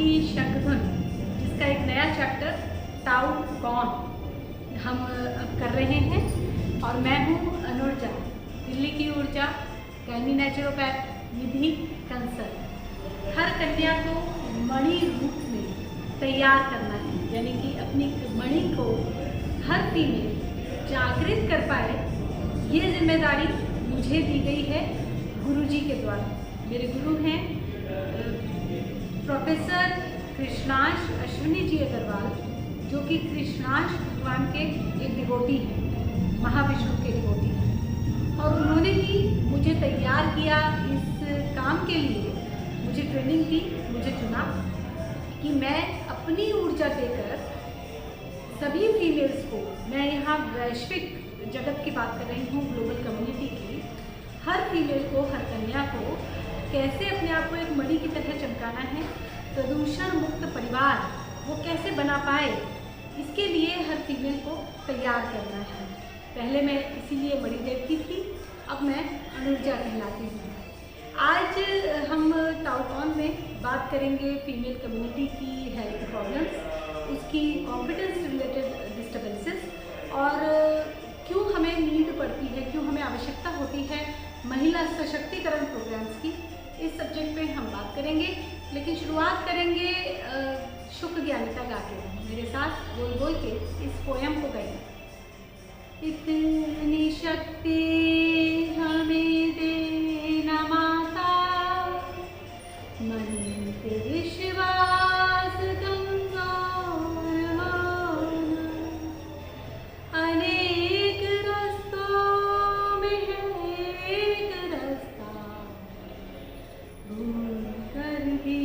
की शंखधुन, जिसका एक नया चैप्टर ताऊ कौन हम अब कर रहे हैं। और मैं हूँ अनुर्जा, दिल्ली की ऊर्जा, गायनी नेचुरोपैथ, निधि कंसल्ट। हर कन्या को मणि रूप में तैयार करना है, यानी कि अपनी मणि को हर फीमेल जागृत कर पाए, ये जिम्मेदारी मुझे दी गई है गुरुजी के द्वारा। मेरे गुरु हैं प्रोफेसर कृष्णाश अश्विनी जी अग्रवाल, जो कि कृष्णाश भगवान के एक डिवोटी हैं, महाविष्णु के डिवोटी हैं। और उन्होंने ही मुझे तैयार किया इस काम के लिए, मुझे ट्रेनिंग दी, मुझे चुना कि मैं अपनी ऊर्जा देकर सभी फीमेल्स को, मैं यहाँ वैश्विक जगत की बात कर रही हूँ, ग्लोबल कम्युनिटी की, हर फीमेल को, हर कन्या को कैसे अपने आप को एक मणि की तरह चमकाना है, प्रदूषण मुक्त परिवार वो कैसे बना पाए, इसके लिए हर फीमेल को तैयार करना है। पहले मैं इसीलिए मणि देवती थी, अब मैं अनुर्जा कहलाती हूँ। आज हम ताऊ कौन में बात करेंगे फीमेल कम्युनिटी की हेल्थ प्रॉब्लम्स, उसकी कॉन्फिडेंस रिलेटेड डिस्टर्बेंसेस, और क्यों हमें नीड पड़ती है, क्यों हमें आवश्यकता होती है महिला सशक्तिकरण प्रोग्राम्स की। इस सब्जेक्ट पे हम बात करेंगे, लेकिन शुरुआत करेंगे शुक ज्ञानिता गा के। मेरे साथ बोल बोल के इस पोयम को गाइए। इतनी शक्ति हमें देना माता, मन पे विश्वास कमजोर होना, अनेक रास्तों में है एक रास्ता, भूल कर भी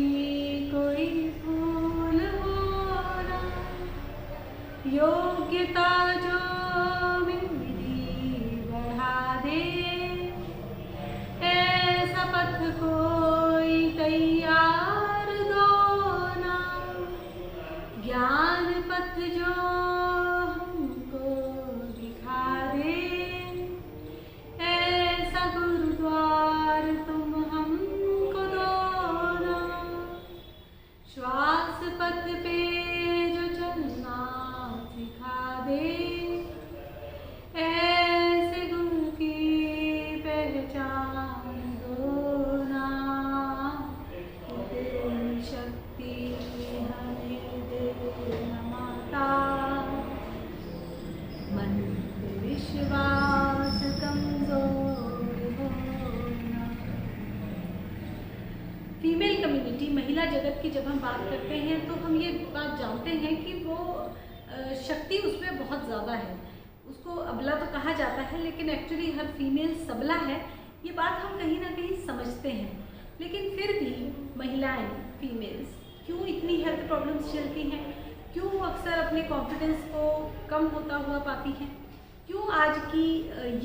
कोई भूल होना, योग्यता जो मेरी बढ़ा दे, ऐसा पथ कोई तैयार दो ना, ज्ञान पथ जो हमको दिखा दे, ऐसा गुरुद्वार तुम हमको दो ना, श्वास पथ पे जो चलना सिखा दे, ऐसे गुरु की पहचान दो ना, तेरी शक्ति हमें देना माता, मन पे विश्वास कमजोर होना। फीमेल कम्युनिटी, महिला जगत की जब हम बात करते हैं तो हम ये बात जानते हैं कि वो शक्ति उसमें बहुत ज़्यादा है। उसको अबला तो कहा जाता है, लेकिन एक्चुअली हर फीमेल सबला है, ये बात हम कहीं ना कहीं समझते हैं। लेकिन फिर भी महिलाएं, फीमेल्स क्यों इतनी हेल्थ प्रॉब्लम्स झेलती हैं, क्यों अक्सर अपने कॉन्फिडेंस को कम होता हुआ पाती हैं, क्यों आज की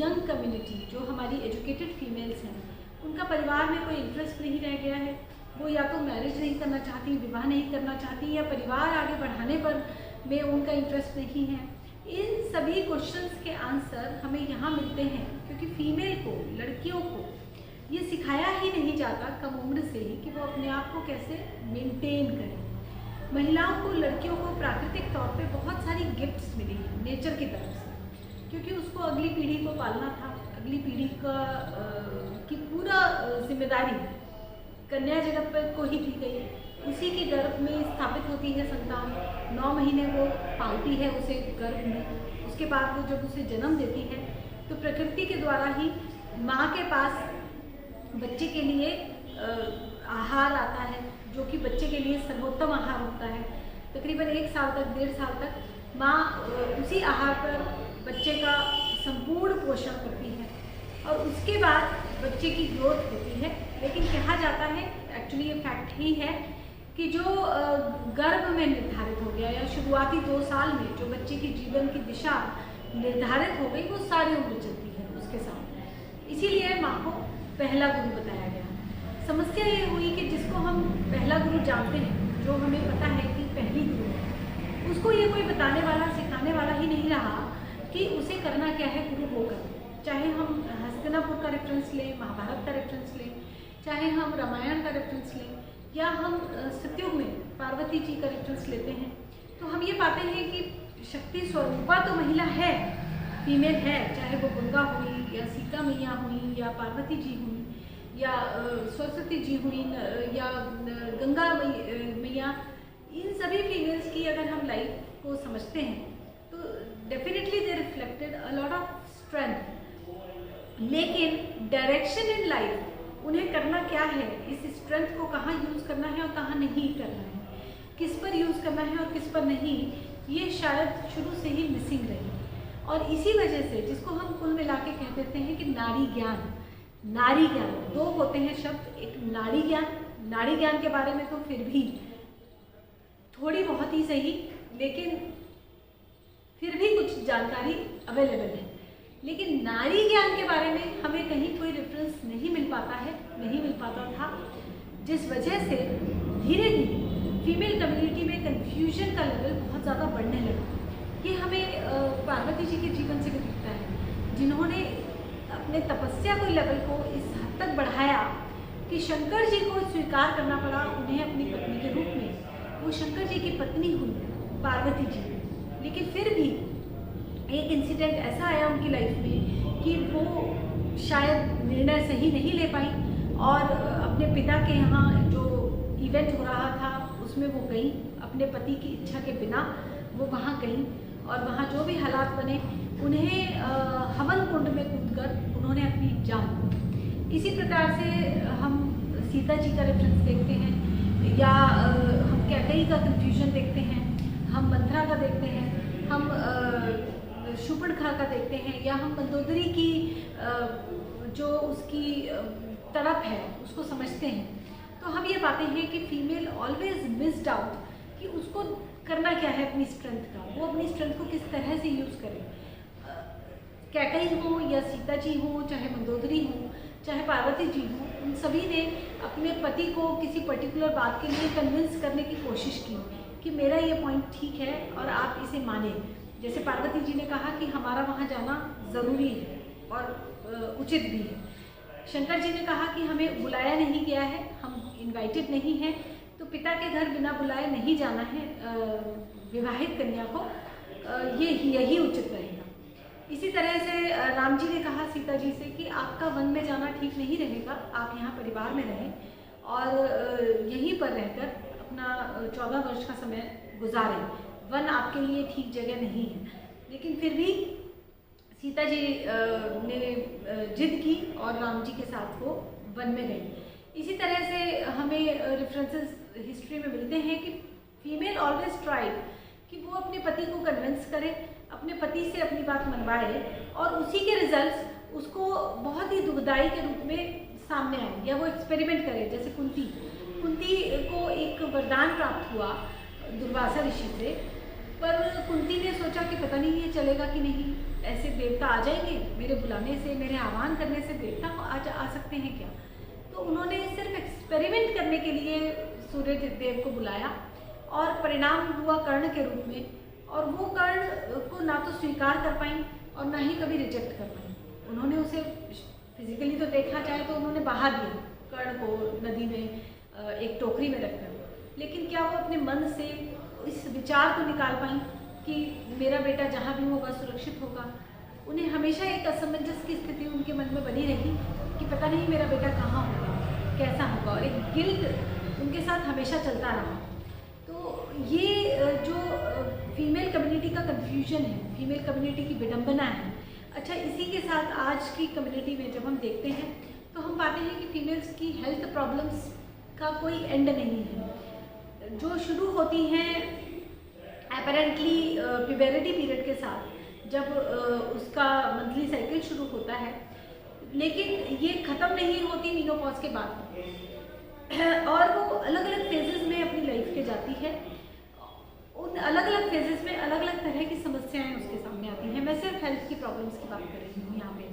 यंग कम्युनिटी जो हमारी एजुकेटेड फीमेल्स हैं, उनका परिवार में कोई इंटरेस्ट नहीं रह गया है, वो या तो मैरिज नहीं करना चाहती, विवाह नहीं करना चाहती, या परिवार आगे बढ़ाने पर में उनका इंटरेस्ट नहीं है। इन सभी क्वेश्चंस के आंसर हमें यहाँ मिलते हैं, क्योंकि फीमेल को, लड़कियों को ये सिखाया ही नहीं जाता कम उम्र से ही कि वो अपने आप को कैसे मेंटेन करें। महिलाओं को, लड़कियों को प्राकृतिक तौर पे बहुत सारी गिफ्ट्स मिली हैं नेचर की तरफ से, क्योंकि उसको अगली पीढ़ी को पालना था। अगली पीढ़ी की पूरा जिम्मेदारी कन्या जगत पर को ही दी गई। उसी के गर्भ में स्थापित होती है संतान, 9 महीने वो पालती है उसे गर्भ में। उसके बाद वो जब उसे जन्म देती है तो प्रकृति के द्वारा ही माँ के पास बच्चे के लिए आहार आता है, जो कि बच्चे के लिए सर्वोत्तम आहार होता है। तकरीबन 1 साल तक, 1.5 साल तक माँ उसी आहार पर बच्चे का संपूर्ण पोषण करती है, और उसके बाद बच्चे की ग्रोथ होती है। लेकिन कहा जाता है, एक्चुअली ये फैक्ट ही है, कि जो गर्भ में निर्धारित हो गया या शुरुआती 2 साल में जो बच्चे की जीवन की दिशा निर्धारित हो गई, वो सारी उम्र चलती है उसके साथ। इसीलिए माँ को पहला गुरु बताया गया। समस्या ये हुई कि जिसको हम पहला गुरु जानते हैं, जो हमें पता है कि पहली गुरु है, उसको ये कोई बताने वाला, सिखाने वाला ही नहीं रहा कि उसे करना क्या है गुरु होकर। चाहे हम हस्तिनापुर का रेफरेंस लें, महाभारत का रेफरेंस लें, चाहे हम रामायण का रेफरेंस लें, या हम सतयुग में पार्वती जी का रेफरेंस लेते हैं तो हम ये पाते हैं कि शक्ति स्वरूपा तो महिला है, फीमेल है, चाहे वो गंगा हुई या सीता मैया हुई या पार्वती जी हुई या सरस्वती जी हुई या गंगा मैया, इन सभी फीमेल्स की अगर हम लाइफ को समझते हैं तो definitely they reflected a lot of strength. लेकिन डायरेक्शन इन लाइफ उन्हें करना क्या है, इस स्ट्रेंथ को कहाँ यूज़ करना है और कहाँ नहीं करना है, किस पर यूज़ करना है और किस पर नहीं, ये शायद शुरू से ही मिसिंग रही। और इसी वजह से जिसको हम कुल मिला के कह देते हैं कि नारी ज्ञान, नारी ज्ञान दो होते हैं शब्द, एक नारी ज्ञान, नारी ज्ञान के बारे में तो फिर भी थोड़ी बहुत ही सही लेकिन फिर भी कुछ जानकारी अवेलेबल है, लेकिन नारी ज्ञान के बारे में हमें कहीं कोई रेफरेंस नहीं मिल पाता है, नहीं मिल पाता था, जिस वजह से धीरे धीरे फीमेल कम्युनिटी में कन्फ्यूजन का लेवल बहुत ज़्यादा बढ़ने लगा। ये हमें पार्वती जी के जीवन से भी दिखता है, जिन्होंने अपने तपस्या को लेवल को इस हद तक बढ़ाया कि शंकर जी को स्वीकार करना पड़ा उन्हें अपनी पत्नी के रूप में। वो शंकर जी की पत्नी हुई पार्वती जी, लेकिन फिर भी एक इंसिडेंट ऐसा आया उनकी लाइफ में कि वो शायद निर्णय सही नहीं ले पाई और अपने पिता के यहाँ जो इवेंट हो रहा था उसमें वो गई, अपने पति की इच्छा के बिना वो वहाँ गई और वहाँ जो भी हालात बने उन्हें हवन कुंड में कूदकर उन्होंने अपनी जान दी। इसी प्रकार से हम सीता जी का रेफरेंस देखते हैं या हम कैकेयी का कन्फ्यूजन देखते हैं, हम मंथरा का देखते हैं, हम शूर्पणखा का देखते हैं या हम मंदोदरी की जो उसकी तड़प है उसको समझते हैं। तो हम ये पाते हैं कि फीमेल ऑलवेज मिस्ड आउट कि उसको करना क्या है अपनी स्ट्रेंथ का, वो अपनी स्ट्रेंथ को किस तरह से यूज़ करे। कैकेयी हो या सीता जी हो, चाहे मंदोदरी हो, चाहे पार्वती जी हो, उन सभी ने अपने पति को किसी पर्टिकुलर बात के लिए कन्विंस करने की कोशिश की कि मेरा ये पॉइंट ठीक है और आप इसे माने। जैसे पार्वती जी ने कहा कि हमारा वहाँ जाना ज़रूरी है और उचित भी है। शंकर जी ने कहा कि हमें बुलाया नहीं गया है, हम इनवाइटेड नहीं हैं, तो पिता के घर बिना बुलाए नहीं जाना है विवाहित कन्या को, यही उचित रहेगा। इसी तरह से राम जी ने कहा सीता जी से कि आपका वन में जाना ठीक नहीं रहेगा, आप यहाँ परिवार में रहें और यहीं पर रहकर अपना 14 वर्ष का समय गुजारें, वन आपके लिए ठीक जगह नहीं है। लेकिन फिर भी सीता जी ने जिद की और राम जी के साथ वो वन में गई। इसी तरह से हमें रेफरेंसेस हिस्ट्री में मिलते हैं कि फीमेल ऑलवेज ट्राइड कि वो अपने पति को कन्विंस करे, अपने पति से अपनी बात मनवाए और उसी के रिजल्ट्स उसको बहुत ही दुखदाई के रूप में सामने आए या वो एक्सपेरिमेंट करे। जैसे कुंती को एक वरदान प्राप्त हुआ दुर्वासा ऋषि से, पर कुंती ने सोचा कि पता नहीं ये चलेगा कि नहीं, ऐसे देवता आ जाएंगे मेरे बुलाने से, मेरे आह्वान करने से देवता आ सकते हैं क्या। तो उन्होंने सिर्फ एक्सपेरिमेंट करने के लिए सूर्य देव को बुलाया और परिणाम हुआ कर्ण के रूप में, और वो कर्ण को ना तो स्वीकार कर पाई और ना ही कभी रिजेक्ट कर पाई। उन्होंने उसे फिजिकली तो देखा जाए तो उन्होंने बहा दिया कर्ण को नदी में एक टोकरी में रखकर, लेकिन क्या वो अपने मन से इस विचार को निकाल पाई कि मेरा बेटा जहाँ भी होगा सुरक्षित होगा। उन्हें हमेशा एक असमंजस की स्थिति उनके मन में बनी रही कि पता नहीं मेरा बेटा कहाँ होगा, कैसा होगा, और एक गिल्ट उनके साथ हमेशा चलता रहा। तो ये जो फीमेल कम्युनिटी का कन्फ्यूजन है, फीमेल कम्युनिटी की विडंबना है। अच्छा, इसी के साथ आज की कम्युनिटी में जब हम देखते हैं तो हम पाते हैं कि फीमेल्स की हेल्थ प्रॉब्लम्स का कोई एंड नहीं है, जो शुरू होती हैं अपेरेंटली प्यूबेरिटी पीरियड के साथ, जब उसका मंथली साइकिल शुरू होता है, लेकिन ये ख़त्म नहीं होती मीनोपॉज के बाद और वो अलग अलग फेजेस में अपनी लाइफ के जाती है। उन अलग अलग फेजेस में अलग अलग तरह की समस्याएं उसके सामने आती हैं। मैं सिर्फ हेल्थ की प्रॉब्लम्स की बात कर रही हूँ यहाँ पे,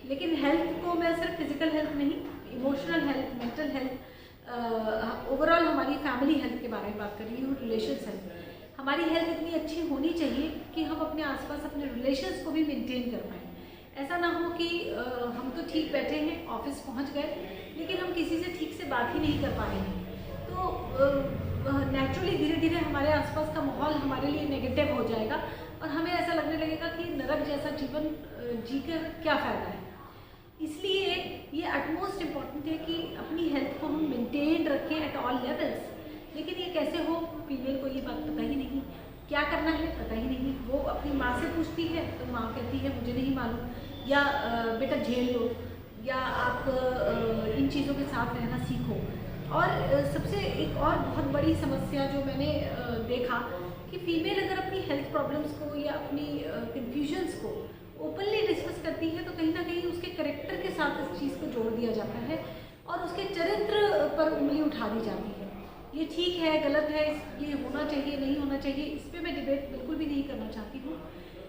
लेकिन हेल्थ को मैं सिर्फ फिजिकल हेल्थ नहीं, emotional health, mental health, overall हमारी फैमिली हेल्थ के बारे में बात कर रही हूँ, रिलेशंस हेल्थ। हमारी हेल्थ इतनी अच्छी होनी चाहिए कि हम अपने आसपास अपने रिलेशंस को भी मेंटेन कर पाएँ। ऐसा ना हो कि हम तो ठीक बैठे हैं, ऑफिस पहुंच गए, लेकिन हम किसी से ठीक से बात ही नहीं कर पा रहे हैं। तो नेचुरली धीरे धीरे हमारे आसपास का माहौल हमारे लिए नेगेटिव हो जाएगा और हमें ऐसा लगने लगेगा कि नरक जैसा जीवन जीकर क्या फ़ायदा है। इसलिए ये अटमोस्ट इम्पॉर्टेंट है कि अपनी हेल्थ को हम मेंटेन रखें एट ऑल लेवल्स। लेकिन ये कैसे हो, फीमेल को ये बात पता ही नहीं, क्या करना है पता ही नहीं। वो अपनी माँ से पूछती है तो माँ कहती है मुझे नहीं मालूम, या बेटा झेल लो, या आप इन चीज़ों के साथ रहना सीखो। और सबसे एक और बहुत बड़ी समस्या जो मैंने देखा कि फीमेल अगर अपनी हेल्थ प्रॉब्लम्स को या अपनी कन्फ्यूजन्स को ओपनली डिस्कस करती है तो कहीं ना कहीं उसके करेक्टर के साथ इस चीज़ को जोड़ दिया जाता है और उसके चरित्र पर उंगली उठा दी जाती है। ये ठीक है, गलत है, ये होना चाहिए, नहीं होना चाहिए, इस पर मैं डिबेट बिल्कुल भी नहीं करना चाहती हूँ।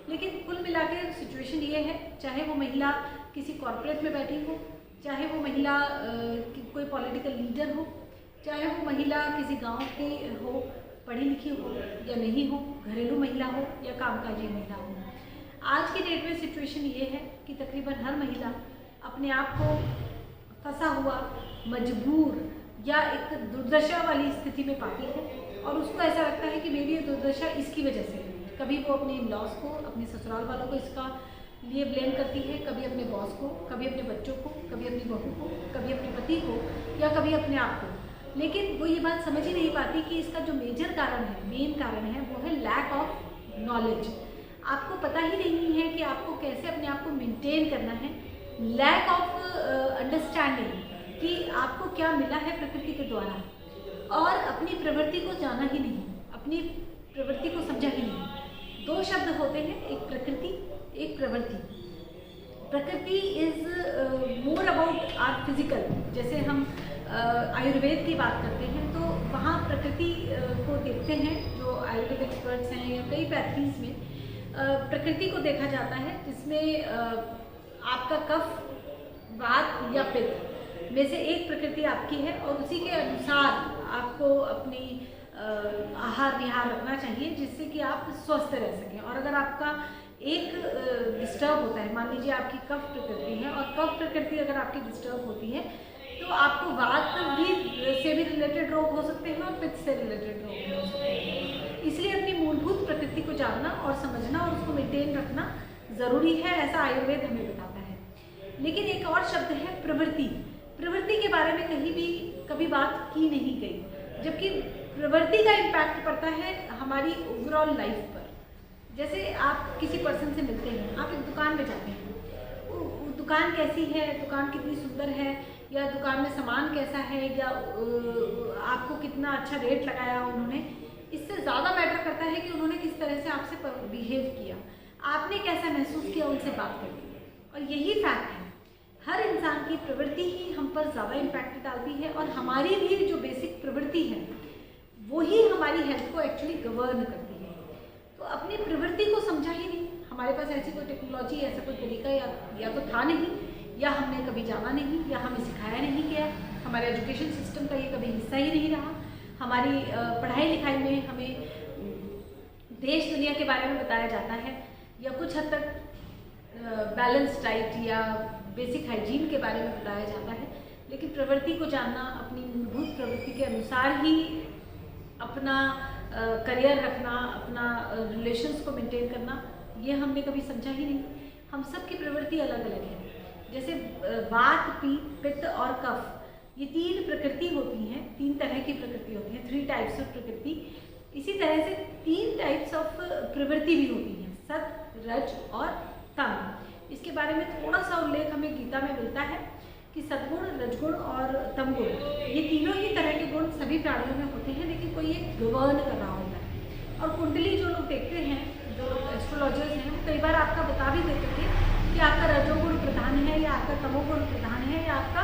लेकिन कुल मिलाकर सिचुएशन ये है, चाहे वो महिला किसी कॉर्पोरेट में बैठी हो, चाहे वो महिला कोई पॉलिटिकल लीडर हो, चाहे वो महिला किसी गांव की हो, पढ़ी लिखी हो या नहीं हो, घरेलू महिला हो या कामकाजी महिला हो, आज की डेट में सिचुएशन ये है कि तकरीबन हर महिला अपने आप को फंसा हुआ, मजबूर या एक दुर्दशा वाली स्थिति में पाती है और उसको ऐसा लगता है कि मेरी ये दुर्दशा इसकी वजह से है। कभी वो अपने इन-लॉज को, अपने ससुराल वालों को इसका लिए ब्लेम करती है, कभी अपने बॉस को, कभी अपने बच्चों को, कभी अपनी बहू को, कभी अपने पति को या कभी अपने आप को। लेकिन वो ये बात समझ ही नहीं पाती कि इसका जो मेजर कारण है, मेन कारण है, वो है लैक ऑफ नॉलेज। आपको पता ही नहीं है कि आपको कैसे अपने आप को मेंटेन करना है। लैक ऑफ अंडरस्टैंडिंग कि आपको क्या मिला है प्रकृति के द्वारा और अपनी प्रवृत्ति को जाना ही नहीं, अपनी प्रवृत्ति को समझा ही नहीं। दो शब्द होते हैं, एक प्रकृति, एक प्रवृत्ति। प्रकृति is more about our physical. जैसे हम आयुर्वेद की बात करते हैं तो वहाँ प्रकृति को देखते हैं, जो आयुर्वेद एक्सपर्ट्स हैं या कई पैथीज में प्रकृति को देखा जाता है, जिसमें आपका कफ, वात या पित्त में से एक प्रकृति आपकी है और उसी के अनुसार आपको अपनी आहार विहार रखना चाहिए जिससे कि आप स्वस्थ रह सकें। और अगर आपका एक डिस्टर्ब होता है, मान लीजिए आपकी कफ प्रकृति है और कफ प्रकृति अगर आपकी डिस्टर्ब होती है तो आपको वात से भी रिलेटेड रोग हो सकते हैं और पित्त से रिलेटेड रोग भी हो सकते हैं। इसलिए अपनी मूलभूत प्रकृति को जानना और समझना और उसको मेंटेन रखना ज़रूरी है, ऐसा आयुर्वेद हमें बताता है। लेकिन एक और शब्द है प्रवृत्ति। प्रवृत्ति के बारे में कहीं भी कभी बात की नहीं गई, जबकि प्रवृत्ति का इम्पैक्ट पड़ता है हमारी ओवरऑल लाइफ पर। जैसे आप किसी पर्सन से मिलते हैं, आप एक दुकान में जाते हैं, वो दुकान कैसी है, दुकान कितनी सुंदर है, या दुकान में सामान कैसा है, या आपको कितना अच्छा रेट लगाया उन्होंने, इससे ज़्यादा मैटर करता है कि उन्होंने किस तरह से आपसे बिहेव किया, आपने कैसा महसूस किया उनसे बात करके। और यही फैक्ट है, हर इंसान की प्रवृत्ति ही हम पर ज़्यादा इम्पैक्ट डालती है और हमारी भी जो बेसिक प्रवृत्ति है वही हमारी हेल्थ को एक्चुअली गवर्न करती है। तो अपनी प्रवृत्ति को समझा ही नहीं, हमारे पास ऐसी कोई टेक्नोलॉजी, ऐसा कोई तरीका या तो था नहीं, या हमने कभी जाना नहीं, या हमें सिखाया नहीं गया, हमारे एजुकेशन सिस्टम का ये कभी हिस्सा ही नहीं रहा। हमारी पढ़ाई लिखाई में हमें देश दुनिया के बारे में बताया जाता है या कुछ हद तक बैलेंस डाइट या बेसिक हाइजीन के बारे में बताया जाता है, लेकिन प्रवृत्ति को जानना, अपनी मूलभूत प्रवृत्ति के अनुसार ही अपना करियर रखना, अपना रिलेशंस को मेंटेन करना, ये हमने कभी समझा ही नहीं। हम सब की प्रवृत्ति अलग अलग है। जैसे वात, पित्त और कफ, ये तीन प्रकृति होती हैं, तीन तरह की प्रकृति होती हैं, 3 टाइप्स ऑफ प्रकृति। इसी तरह से 3 टाइप्स ऑफ प्रवृत्ति भी होती हैं, सत्व, रज और तम। इसके बारे में थोड़ा सा उल्लेख हमें गीता में मिलता है कि सद्गुण, रजगुण और तमगुण, ये तीनों ही तरह के गुण सभी प्राणियों में होते हैं, लेकिन कोई एक गवर्न कर रहा होता है। और कुंडली जो लोग देखते हैं, जो एस्ट्रोलॉजर्स हैं, वो कई बार आपका बता भी देते थे कि आपका रजोगुण प्रधान है या आपका तमोगुण प्रधान है या आपका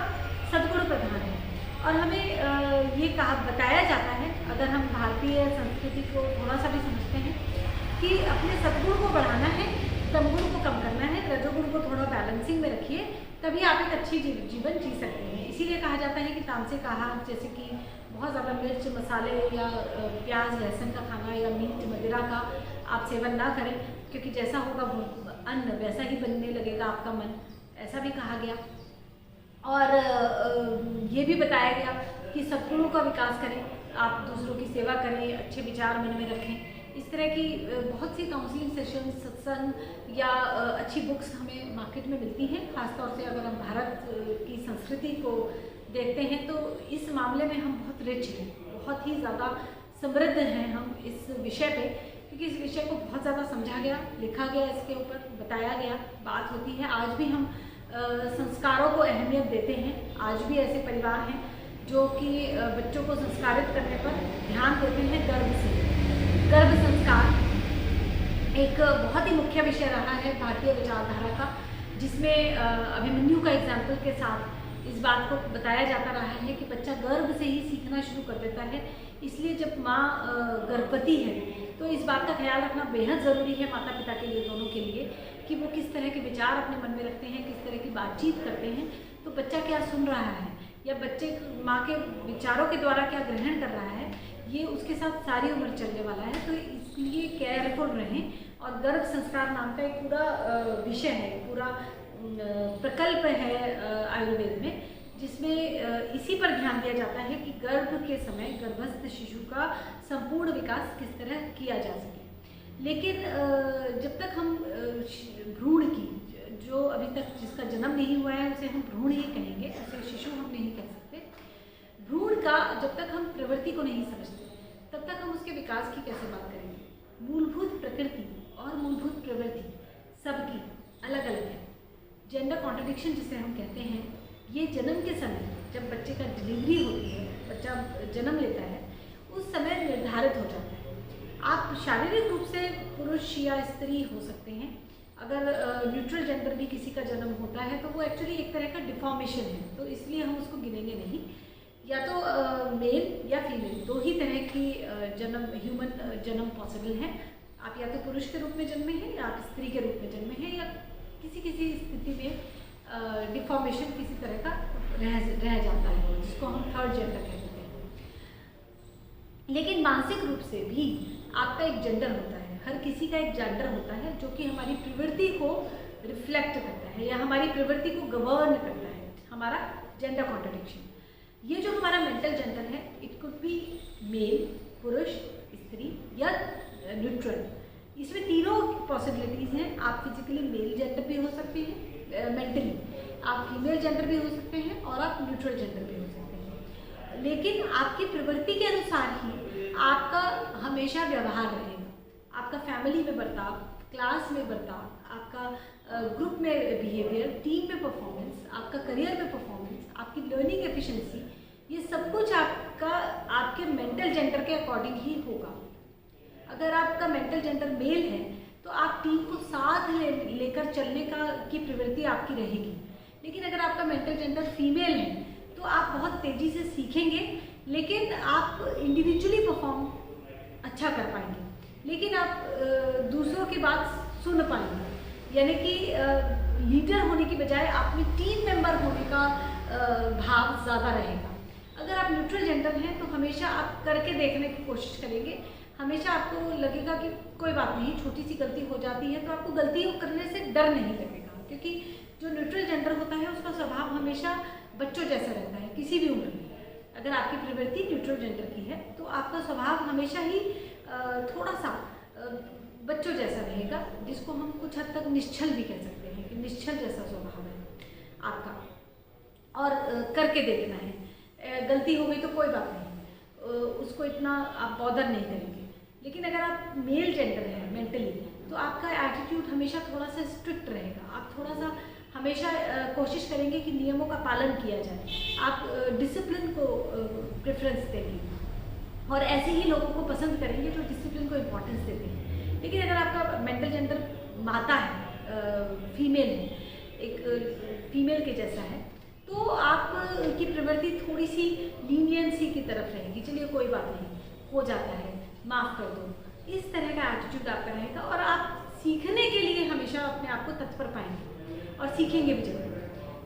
सद्गुण प्रधान है। और हमें ये बताया जाता है, अगर हम भारतीय संस्कृति को थोड़ा सा भी समझते हैं, कि अपने सद्गुण को बढ़ाना है, तमगुण को कम करना है, रजोगुण को थोड़ा बैलेंसिंग में रखिए, तभी आप एक अच्छी जीवन जी सकते हैं। इसीलिए कहा जाता है कि तामसिक आहार, जैसे कि बहुत ज़्यादा मिर्च, मसाले या प्याज लहसुन का खाना या मीट मदिरा का आप सेवन ना करें, क्योंकि जैसा होगा वो अन्न वैसा ही बनने लगेगा आपका मन, ऐसा भी कहा गया। और ये भी बताया गया कि सद्गुणों का विकास करें, आप दूसरों की सेवा करें, अच्छे विचार मन में रखें। इस तरह की बहुत सी काउंसलिंग सेशन, सत्संग या अच्छी बुक्स हमें मार्केट में मिलती हैं। ख़ासतौर से अगर हम भारत की संस्कृति को देखते हैं तो इस मामले में हम बहुत रिच हैं, बहुत ही ज़्यादा समृद्ध हैं हम इस विषय पे, क्योंकि इस विषय को बहुत ज़्यादा समझा गया, लिखा गया, इसके ऊपर बताया गया, बात होती है। आज भी हम संस्कारों को अहमियत देते हैं। आज भी ऐसे परिवार हैं जो कि बच्चों को संस्कारित करने पर ध्यान देते हैं गर्भ से। गर्भ संस्कार एक बहुत ही मुख्य विषय रहा है भारतीय विचारधारा का, जिसमें अभिमन्यु का एग्जाम्पल के साथ इस बात को बताया जाता रहा है कि बच्चा गर्भ से ही सीखना शुरू कर देता है। इसलिए जब माँ गर्भवती है तो इस बात का ख्याल रखना बेहद ज़रूरी है माता पिता के लिए, दोनों के लिए, कि वो किस तरह के विचार अपने मन में रखते हैं, किस तरह की बातचीत करते हैं। तो बच्चा क्या सुन रहा है या बच्चे माँ के विचारों के द्वारा क्या ग्रहण कर रहा है, ये उसके साथ सारी उम्र चलने वाला है। तो इसलिए केयरफुल रहें। और गर्भ संस्कार नाम का एक पूरा विषय है, पूरा प्रकल्प है आयुर्वेद में, जिसमें इसी पर ध्यान दिया जाता है कि गर्भ के समय गर्भस्थ शिशु का संपूर्ण विकास किस तरह किया जा सके। लेकिन जब तक हम भ्रूण की, जो अभी तक जिसका जन्म नहीं हुआ है उसे हम भ्रूण ही कहेंगे, ऐसे शिशु हम नहीं कह सकते। भ्रूण का जब तक हम प्रवृत्ति को नहीं समझते तब तक हम उसके विकास की कैसे बात करेंगे। मूलभूत प्रकृति और मूलभूत प्रवृत्ति सबकी अलग अलग है। जेंडर कॉन्ट्रडिक्शन जिसे हम कहते हैं, ये जन्म के समय जब बच्चे का डिलीवरी होती है, बच्चा जन्म लेता है, उस समय निर्धारित हो जाता है। आप शारीरिक रूप से पुरुष या स्त्री हो सकते हैं। अगर न्यूट्रल जेंडर भी किसी का जन्म होता है तो वो एक्चुअली एक तरह का डिफॉर्मेशन है, तो इसलिए हम उसको गिनेंगे नहीं। या तो मेल या फीमेल, दो ही तरह की जन्म, ह्यूमन जन्म पॉसिबल है। आप या तो पुरुष के रूप में जन्मे हैं या आप स्त्री के रूप में जन्मे हैं, या किसी किसी स्थिति में डिफॉर्मेशन किसी तरह का रह जाता है, जिसको हम थर्ड जेंडर कहते हैं। लेकिन मानसिक रूप से भी आपका एक जेंडर होता है, हर किसी का एक जेंडर होता है, जो कि हमारी प्रवृत्ति को रिफ्लेक्ट करता है या हमारी प्रवृत्ति को गवर्न करता है, हमारा जेंडर कॉन्ट्रडिक्शन। ये जो हमारा मेंटल जेंडर है, इट कुड बी मेल, पुरुष, स्त्री या न्यूट्रल। इसमें तीनों पॉसिबिलिटीज़ हैं। आप फिजिकली मेल जेंडर भी हो सकते हैं, मेंटली आप फीमेल जेंडर भी हो सकते हैं और आप न्यूट्रल जेंडर भी हो सकते हैं। लेकिन आपकी प्रवृत्ति के अनुसार ही आपका हमेशा व्यवहार रहेगा। आपका फैमिली में बर्ताव, क्लास में बर्ताव, आपका ग्रुप में बिहेवियर, टीम में परफॉर्मेंस, आपका करियर में परफॉर्मेंस, आपकी लर्निंग एफिशिएंसी, ये सब कुछ आपका आपके मेंटल जेंडर के अकॉर्डिंग ही होगा। अगर आपका मेंटल जेंडर मेल है तो आप टीम को साथ लेकर चलने की प्रवृत्ति आपकी रहेगी। लेकिन अगर आपका मेंटल जेंडर फीमेल है तो आप बहुत तेज़ी से सीखेंगे, लेकिन आप इंडिविजुअली परफॉर्म अच्छा कर पाएंगे, लेकिन आप दूसरों की बात सुन पाएंगे। यानी कि लीडर होने की बजाय आप में टीम मेंबर होने का भाव ज़्यादा रहेगा। अगर आप न्यूट्रल जेंडर हैं तो हमेशा आप करके देखने की कोशिश करेंगे। हमेशा आपको लगेगा कि कोई बात नहीं, छोटी सी गलती हो जाती है, तो आपको गलती करने से डर नहीं लगेगा, क्योंकि जो न्यूट्रल जेंडर होता है उसका स्वभाव हमेशा बच्चों जैसा रहता है किसी भी उम्र में। अगर आपकी प्रवृत्ति न्यूट्रल जेंडर की है तो आपका स्वभाव हमेशा ही थोड़ा सा बच्चों जैसा रहेगा, जिसको हम कुछ हद तक निश्चल भी कह सकते हैं कि निश्चल जैसा स्वभाव है आपका। और करके देखना है, गलती हो गई तो कोई बात नहीं, उसको इतना आप बॉदर नहीं करेंगे। लेकिन अगर आप मेल जेंडर हैं मेंटली, तो आपका एटीट्यूड हमेशा थोड़ा सा स्ट्रिक्ट रहेगा। आप थोड़ा सा हमेशा कोशिश करेंगे कि नियमों का पालन किया जाए, आप डिसिप्लिन को प्रेफरेंस देंगे और ऐसे ही लोगों को पसंद करेंगे जो डिसिप्लिन को इम्पोर्टेंस देते हैं। लेकिन अगर आपका मेंटल जेंडर माता है, फीमेल है, एक फीमेल के जैसा है, तो आपकी प्रवृत्ति थोड़ी सी लीनियंसी की तरफ रहेगी। चलिए कोई बात नहीं, हो जाता है, माफ़ कर दो, इस तरह का एटीट्यूड आपका रहेगा। और आप सीखने के लिए हमेशा अपने आप को तत्पर पाएंगे और सीखेंगे भी जरूर।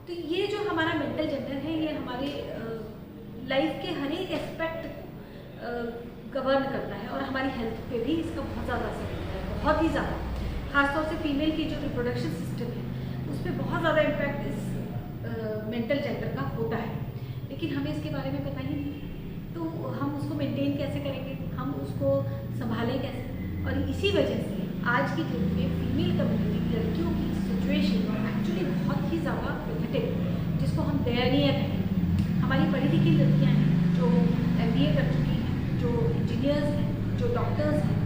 तो ये जो हमारा मेंटल जेंडर है, ये हमारे लाइफ के हर एक एस्पेक्ट गवर्न करता है और हमारी हेल्थ पे भी इसका बहुत ज़्यादा असर होता है, बहुत ही ज़्यादा। खासतौर से फीमेल की जो रिप्रोडक्शन सिस्टम है उस पर बहुत ज़्यादा इम्पैक्ट इस मेंटल जेंडर का होता है। लेकिन हमें इसके बारे में पता ही नहीं। तो हम उसको मेंटेन कैसे करेंगे, हम उसको संभालें कैसे? और इसी वजह से आज की डेट में फीमेल कम्युनिटी, लड़कियों की सिचुएशन एक्चुअली बहुत ही ज़्यादा पैथेटिक, जिसको हम दयनीय कहेंगे। हमारी पढ़ी लिखी लड़कियाँ हैं जो MBA कर चुकी हैं, जो इंजीनियर्स हैं, जो डॉक्टर्स हैं,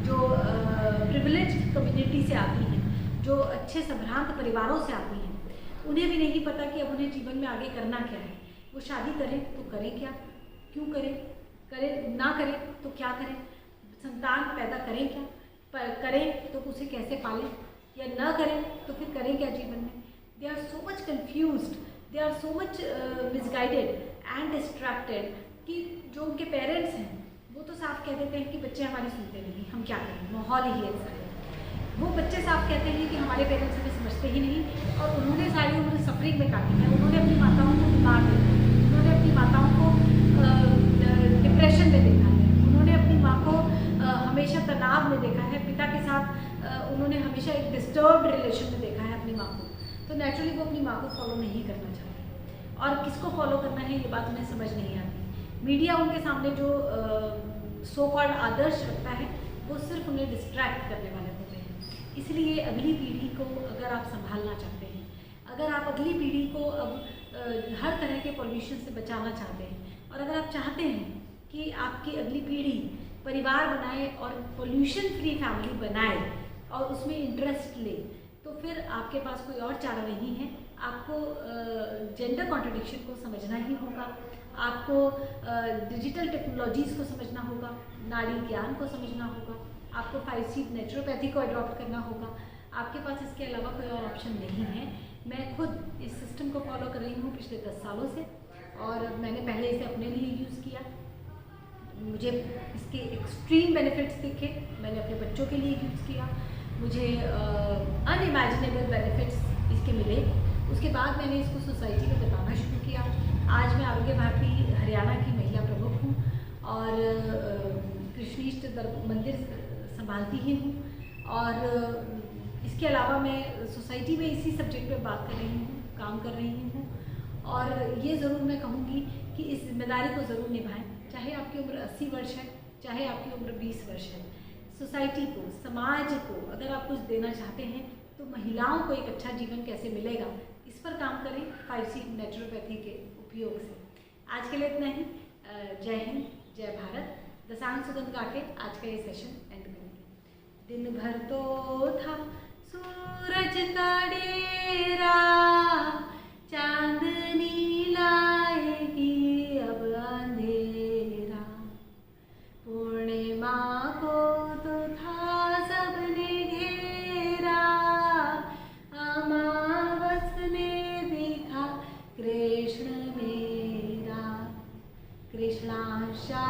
जो प्रिविलेज्ड कम्युनिटी से आती हैं, जो अच्छे संभ्रांत परिवारों से आती हैं, उन्हें भी नहीं पता कि अब उन्हें जीवन में आगे करना क्या है। वो शादी करें तो करें क्या, क्यों करें, करें ना करें तो क्या करें, संतान पैदा करें क्या, पर करें तो उसे कैसे पालें, या ना करें तो फिर करें क्या जीवन में। They are so much confused, they are so much misguided and distracted कि जो उनके पेरेंट्स हैं वो तो साफ कह देते हैं कि बच्चे हमारी सुनते नहीं, हम क्या करें, माहौल ही ऐसा है। वो बच्चे साफ कहते हैं कि हमारे पेरेंट्स हमें समझते ही नहीं, और उन्होंने सारी उम्र सफरिंग में काटी है। उन्होंने अपनी माताओं को बीमार देखा है, उन्होंने अपनी माताओं को डिप्रेशन में देखा है, उन्होंने अपनी माँ को हमेशा तनाव में देखा है, पिता के साथ उन्होंने हमेशा एक डिस्टर्ब्ड रिलेशन में देखा है अपनी माँ को। तो नेचुरली वो अपनी माँ को फॉलो नहीं करना चाहते, और किसको फॉलो करना है ये बात उन्हें समझ नहीं आती। मीडिया उनके सामने जो सो कॉल्ड आदर्श रखता है वो सिर्फ उन्हें डिस्ट्रैक्ट करने वाले होते हैं। इसलिए अगली पीढ़ी को अगर आप संभालना चाहते हैं, अगर आप अगली पीढ़ी को अब हर तरह के पॉल्यूशन से बचाना चाहते हैं, और अगर आप चाहते हैं कि आपकी अगली पीढ़ी परिवार बनाए और पोल्यूशन फ्री फैमिली बनाए और उसमें इंटरेस्ट ले, तो फिर आपके पास कोई और चारा नहीं है। आपको जेंडर कॉन्ट्रडिक्शन को समझना ही होगा, आपको डिजिटल टेक्नोलॉजीज़ को समझना होगा, नारी ज्ञान को समझना होगा, आपको 5C नेचुरोपैथी को अडॉप्ट करना होगा। आपके पास इसके अलावा कोई और ऑप्शन नहीं है। मैं खुद इस सिस्टम को फॉलो कर रही हूँ पिछले 10 सालों से, और मैंने पहले इसे अपने लिए यूज़ किया, मुझे इसके एक्सट्रीम बेनिफिट्स दिखे, मैंने अपने बच्चों के लिए यूज़ किया, मुझे अनइमेजिनेबल बेनिफिट्स इसके मिले। उसके बाद मैंने इसको सोसाइटी में बताना शुरू किया। आज मैं आरोग्य भारती हरियाणा की महिला प्रमुख हूँ और कृष्णीष्ट मंदिर संभालती ही हूँ, और इसके अलावा मैं सोसाइटी में इसी सब्जेक्ट पे बात कर रही हूँ, काम कर रही हूँ। और ये ज़रूर मैं कहूँगी कि इस जिम्मेदारी को ज़रूर निभाएं, चाहे आपकी उम्र 80 वर्ष है, चाहे आपकी उम्र 20 वर्ष है। सोसाइटी को, समाज को अगर आप कुछ देना चाहते हैं तो महिलाओं को एक अच्छा जीवन कैसे मिलेगा, इस पर काम करें 5C नेचुरोपैथी के उपयोग से। आज के लिए इतना ही। जय हिंद, जय भारत। दसांग सुगंध गा के आज का ये सेशन एंड करेंगे। दिन भर तो था सूरज का डेरा, चांदनी लाएगी अब अंधेरा, पूर्णिमा को तो था सबने घेरा, अमावस ने देखा कृष्ण मेरा, कृष्णाशा